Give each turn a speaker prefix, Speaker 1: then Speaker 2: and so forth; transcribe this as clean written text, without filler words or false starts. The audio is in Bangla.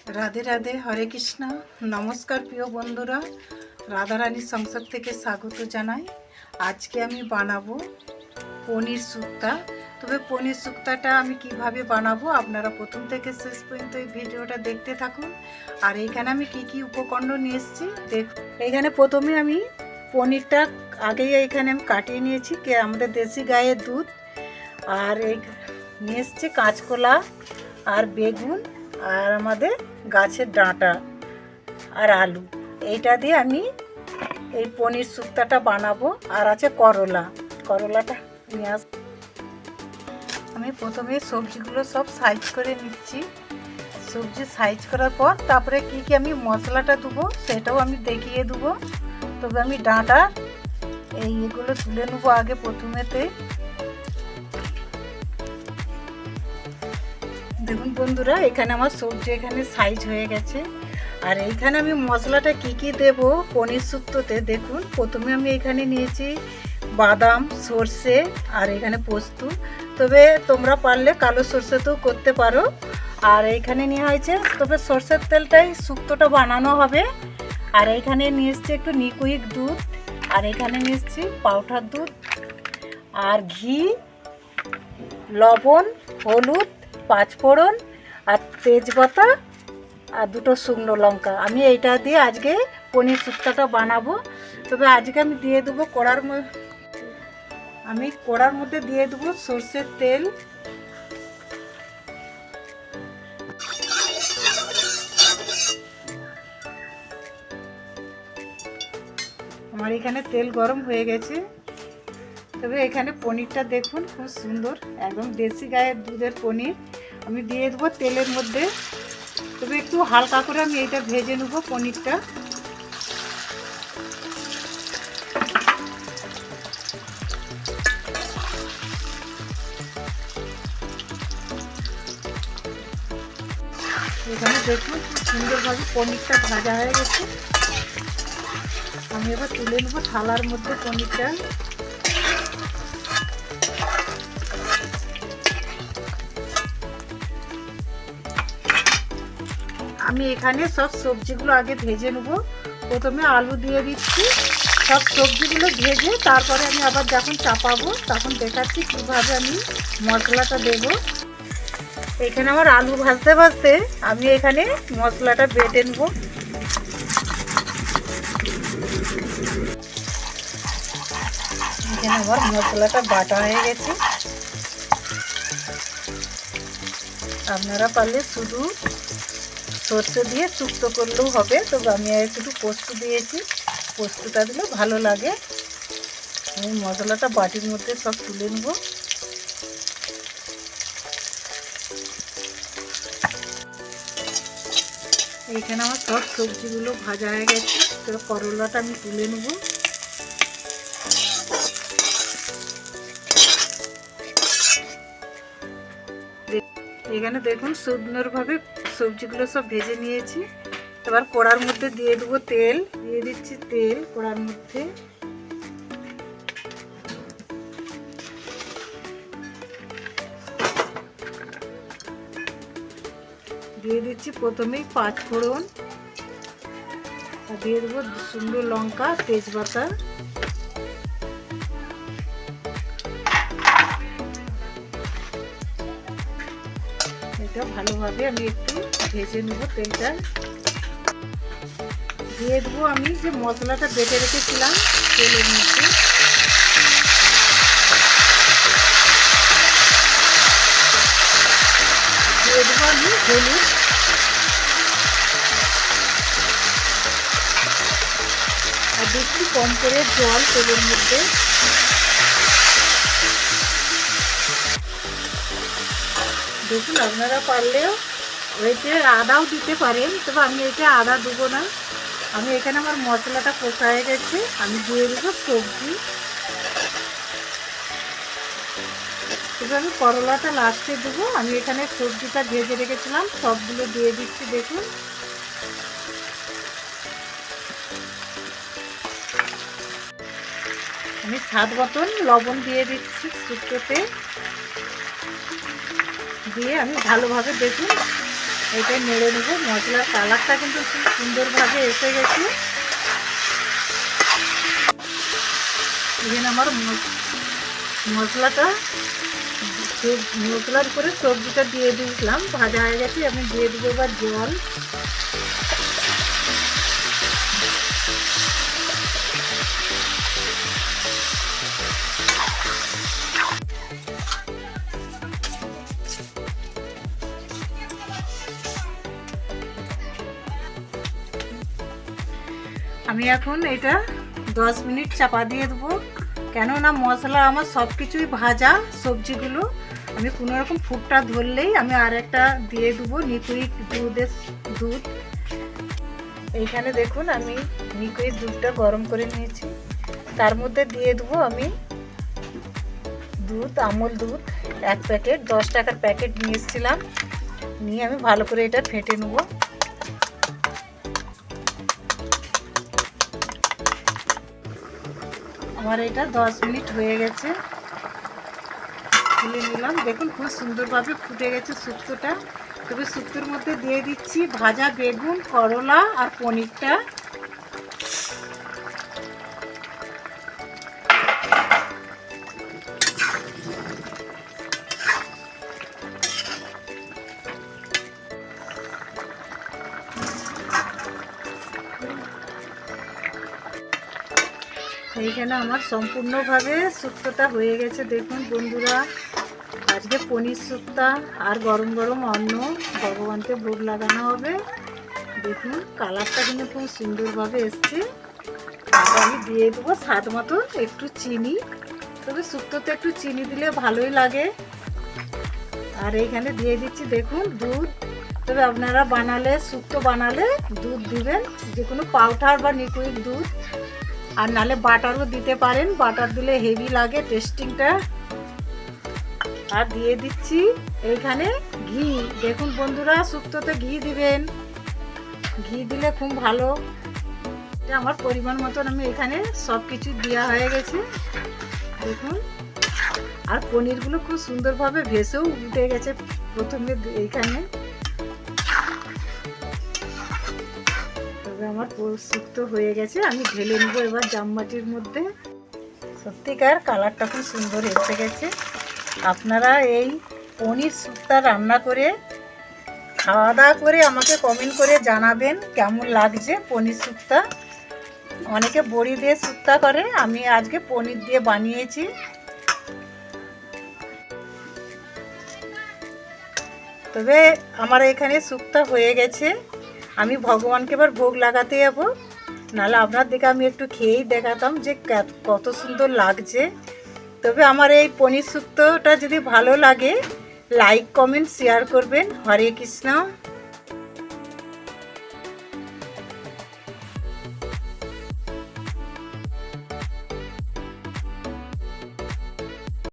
Speaker 1: রাধে রাধে, হরে কৃষ্ণ। নমস্কার প্রিয় বন্ধুরা, রাধারানীর সংসার থেকে স্বাগত জানাই। আজকে আমি বানাবো পনির শুক্তা। তবে পনির শুক্তাটা আমি কিভাবে বানাবো আপনারা প্রথম থেকে শেষ পর্যন্ত এই ভিডিওটা দেখতে থাকুন। আর এইখানে আমি কি কি উপকরণ নিয়ে এসেছি দেখুন। এইখানে প্রথমে আমি পনিরটা আগেই এইখানে আমি কাটিয়ে নিয়েছি, আমাদের দেশি গায়ের দুধ। আর এই নিয়ে এসেছি কাঁচকলা আর বেগুন আর আমাদের গাছের ডাঁটা আর আলু। এইটা দিয়ে আমি এই পনির শুক্তাটা বানাবো। আর আছে করলাটা নিয়ে আস। আমি প্রথমে সবজিগুলো সব সাইজ করে নিচ্ছি। সবজি সাইজ করার পর তারপরে কি কি আমি মশলাটা দেবো সেটাও আমি দেখিয়ে দেবো। তবে আমি ডাঁটা এগুলো তুলে নেবো আগে প্রথমেতে। দেখুন বন্ধুরা, এখানে আমার সবজি এখানে সাইজ হয়ে গেছে। আর এইখানে আমি মশলাটা কি কি দেব পনির শুক্তোতে দেখুন। প্রথমে আমি এখানে নিয়েছি বাদাম, সর্ষে আর এখানে পোস্ত। তবে তোমরা পারলে কালো সর্ষেতেও করতে পারো। আর এইখানে নেওয়া হয়েছে, তবে সর্ষের তেলটাই শুক্তোটা বানানো হবে। আর এইখানে নিয়ে এসছি একটু লিকুইড দুধ। আর এখানে নিয়ে এসছি পাউডার দুধ আর ঘি, লবণ, হলুদ, পাঁচফোড়ন আর তেজপাতা আর দুটো শুকনো লঙ্কা। আমি এইটা দিয়ে আজকে পনির শুক্তাটা বানাবো। তবে আজকে আমি দিয়ে দেবো কড়ার মধ্যে দিয়ে দেবো সর্ষের তেল। আমার এখানে তেল গরম হয়ে গেছে। তবে এখানে পনিরটা দেখুন খুব সুন্দর, একদম দেশি গায়ের দুধের পনির। আমি দিয়ে দেবো তেলের মধ্যে। তবে একটু হালকা করে আমি এইটা ভেজে নেবো পনিরটা। এখানে দেখুন সুন্দরভাবে পনিরটা ভাজা হয়ে গেছে। আমি এবার তুলে নেবো থালার মধ্যে পনিরটা। আমি এখানে সব সবজিগুলো আগে ভেজে নেব। প্রথমে আলু দিয়ে দিচ্ছি। সব সবজিগুলো ভেজে তারপরে আমি আবার যখন চাপাবো তখন দেখাচ্ছি কীভাবে আমি মশলাটা দেব। এখানে আমার আলু ভাজতে ভাজতে আমি এখানে মশলাটা বেটে নেব। এখানে আমার মশলাটা বাটা হয়ে গেছে। আপনারা পারলে শুধু সর্ষে দিয়ে শুক্তো করলেও হবে, তবে আমি একটু পোস্ত দিয়েছি। পোস্তটা দিলে ভালো লাগে। আমি মশলাটা বাটির মধ্যে সব তুলে নেব। এইখানে আমার সব সবজিগুলো ভাজা হয়ে গেছে। তো করলাটা আমি তুলে নেব। এখানে দেখুন সুন্দরভাবে সবজিগুলো সব ভেজে নিয়েছি। এবার কড়ার মধ্যে দিয়ে দেবো তেল। দিয়ে দিচ্ছি তেল কড়ার মধ্যে। দিয়ে দিচ্ছি প্রথমেই পাঁচফোড়ন, আর দিয়ে দেবো শুকনো লঙ্কা, তেজপাতা। এটা ভালোভাবে আমি একটু ভেজে নেব তেলটা। দিয়ে দেবো আমি যে মশলাটা বেটে রেখেছিলাম তেলের মধ্যে। দিয়ে দেবো আমি হলুদ আর একটু কম করে জল তেলের মধ্যে। দেখুন আপনারা পারলেও ওইতে আদাও দিতে পারেন, তবে আমি এটা আদা দেবো না। আমি এখানে আমার মশলাটা কষা হয়ে গেছে। আমি দিয়ে দেবো সবজি। তবে আমি করলাটা লাস্টে দেবো। আমি এখানে সবজিটা ভেজে রেখেছিলাম সবগুলো দিয়ে দিচ্ছি। দেখুন আমি স্বাদ মতন লবণ দিয়ে দিচ্ছি শুক্তোতে। দিয়ে আমি ভালোভাবে দেখুন এটা নেড়ে নেব। মশলার কালারটা কিন্তু খুব সুন্দরভাবে এসে গেছে। এখানে আমার মশলাটা, মশলার উপরে সবজিটা দিয়ে দিয়েছিলাম, ভাজা হয়ে গেছে। আমি দিয়ে দেবো এবার জল। আমি এখন এটা 10 মিনিট চাপা দিয়ে দেবো, কেননা মশলা আমার সব কিছুই ভাজা। সবজিগুলো আমি কোনো রকম ফুটটা ধরলেই আমি আর একটা দিয়ে দেবো লিকুইড দুধ। এইখানে দেখুন আমি লিকুইড দুধটা গরম করে নিয়েছি, তার মধ্যে দিয়ে দেবো আমি দুধ, আমুল দুধ 1 প্যাকেট, 10 টাকার প্যাকেট নিয়ে এসেছিলাম। নিয়ে আমি ভালো করে এটা ফেটে নেবো। আমার এটা 10 মিনিট হয়ে গেছে, খুলে নিলাম। দেখুন খুব সুন্দরভাবে ফুটে গেছে শুক্তোটা। তবে শুক্তোর মধ্যে দিয়ে দিচ্ছি ভাজা বেগুন, করলা আর পনিরটা। এইখানে আমার সম্পূর্ণভাবে শুক্তোটা হয়ে গেছে। দেখুন বন্ধুরা, আজকে পনির শুক্তা আর গরম গরম অন্ন ভগবানকে ভোগ লাগানো হবে। দেখুন কালারটা কিন্তু খুব সুন্দরভাবে এসছে। আর আমি দিয়ে দেবো স্বাদ মতো একটু চিনি। তবে শুক্তোতে একটু চিনি দিলে ভালোই লাগে। আর এইখানে দিয়ে দিচ্ছি দেখুন দুধ। তবে আপনারা শুক্তো বানালে দুধ দিবেন, যে কোনো পাউডার বা লিকুইড দুধ। আর নালে বাটারও দিতে পারেন, বাটার দিলে হেভি লাগে টেস্টিংটা। আর দিয়ে দিচ্ছি এইখানে ঘি। দেখুন বন্ধুরা, শুক্তোতে ঘি দিবেন, ঘি দিলে খুব ভালো। এটা আমার পরিমাণ মতন আমি এখানে সব কিছু দেওয়া হয়ে গেছে দেখুন। আর পনিরগুলো খুব সুন্দরভাবে ভেসেও উঠে গেছে প্রথমে এইখানে। তবে আমার শুক্তো হয়ে গেছে, আমি ঢেলে নেবো এবার জামবাটির মধ্যে। সত্যিকার কালারটা খুব সুন্দর এসে গেছে। আপনারা এই পনির শুক্তা রান্না করে খাওয়া দাওয়া করে আমাকে কমেন্ট করে জানাবেন কেমন লাগছে পনির শুক্তা। অনেকে বড়ি দিয়ে শুক্তা করে, আমি আজকে পনির দিয়ে বানিয়েছি। তবে আমার এখানে শুক্তা হয়ে গেছে, আমি ভগবানকে এবার ভোগ লাগাতে যাবো। নাহলে আপনার দিকে আমি একটু খেয়েই দেখাতাম যে কত সুন্দর লাগছে। তবে আমার এই পনির শুক্তোটা যদি ভালো লাগে, লাইক কমেন্ট শেয়ার করবেন। হরে কৃষ্ণ।